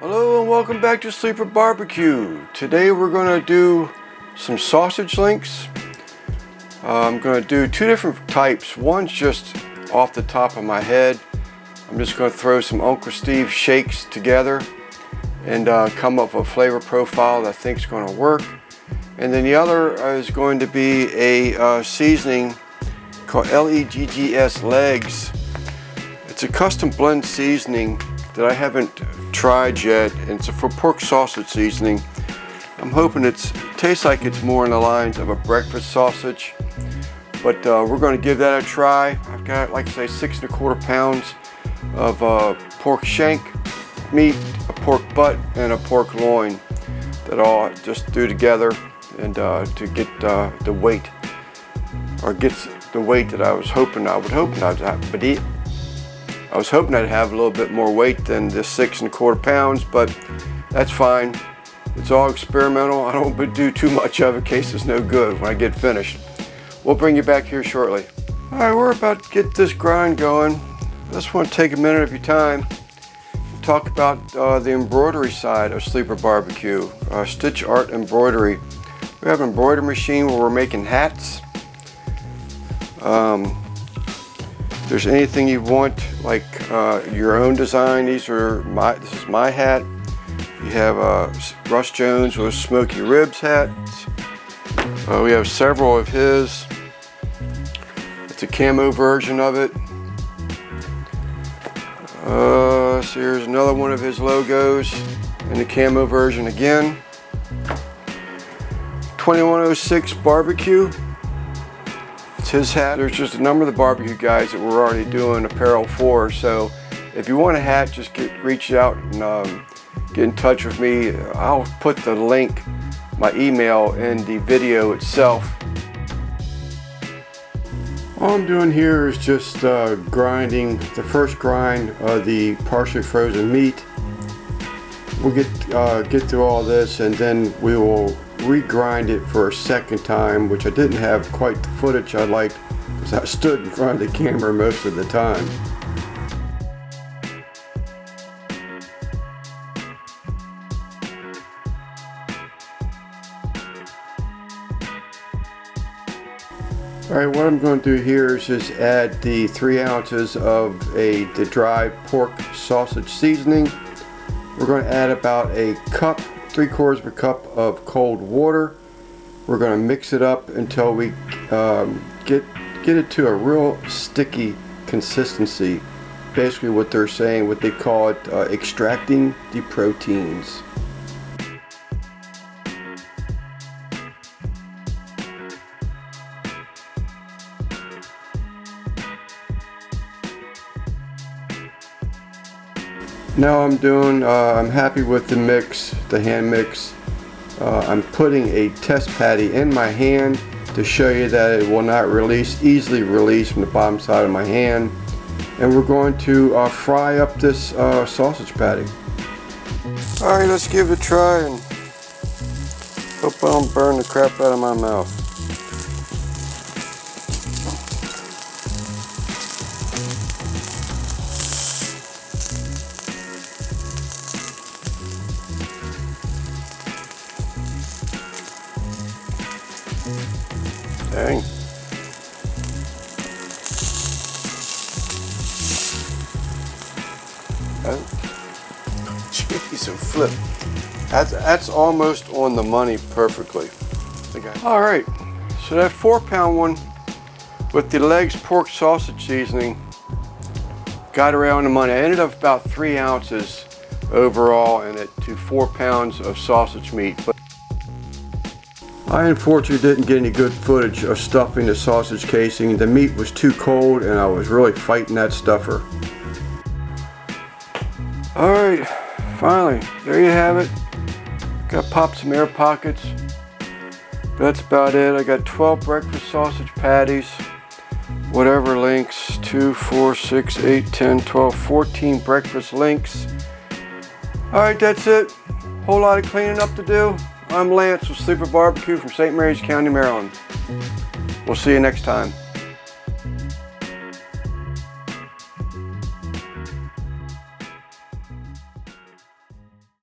Hello and welcome back to Sleeper Barbecue. Today we're going to do some sausage links. I'm going to do two different types. One's just off the top of my head. I'm just going to throw some Uncle Steve shakes together and come up with a flavor profile that I think is going to work. And then the other is going to be a seasoning called LEGGS Legs. It's a custom blend seasoning that I haven't tried yet, and it's for pork sausage seasoning. I'm hoping it tastes like it's more in the lines of a breakfast sausage, but we're going to give that a try. I've got, like I say, 6 1/4 pounds of pork shank meat, a pork butt, and a pork loin that I'll just do together and to get the weight, or gets the weight that I was hoping I'd have. But I was hoping I'd have a little bit more weight than this 6 1/4 pounds, but that's fine. It's all experimental. I don't do too much of it in case it's no good when I get finished. We'll bring you back here shortly. All right, we're about to get this grind going. I just want to take a minute of your time and talk about the embroidery side of Sleeper Barbecue, Stitch Art Embroidery. We have an embroidery machine where we're making hats. If there's anything you want, like your own design, this is my hat. You have Russ Jones with Smoky Ribs hats. We have several of his. It's a camo version of it. So here's another one of his logos in the camo version again. 2106 Barbecue. It's his hat. There's just a number of the barbecue guys that we're already doing apparel for. So if you want a hat, just reach out and get in touch with me. I'll put the link, my email, in the video itself. All I'm doing here is just grinding the first grind of the partially frozen meat. We'll get through all this, and then we will regrind it for a second time, which I didn't have quite the footage I liked because I stood in front of the camera most of the time. Alright, what I'm going to do here is just add the 3 ounces of the dry pork sausage seasoning. We're going to add about a cup, 3/4 of a cup of cold water. We're going to mix it up until we get it to a real sticky consistency. Basically what they're saying, what they call it, extracting the proteins. Now I'm happy with the mix, the hand mix. I'm putting a test patty in my hand to show you that it will not easily release from the bottom side of my hand. And we're going to fry up this sausage patty. Alright, let's give it a try and hope I don't burn the crap out of my mouth. Dang. Jeez, and flip. That's almost on the money perfectly. All right, so that 4-pound one with the legs pork sausage seasoning got around the money. I ended up about 3 ounces overall in it to 4 pounds of sausage meat. But I unfortunately didn't get any good footage of stuffing the sausage casing. The meat was too cold and I was really fighting that stuffer. Alright, finally, there you have it. Got popped some air pockets. That's about it. I got 12 breakfast sausage patties. Whatever links, 2, 4, 6, 8, 10, 12, 14 breakfast links. Alright, that's it. Whole lot of cleaning up to do. I'm Lance with Sleeper Barbecue from St. Mary's County, Maryland. We'll see you next time.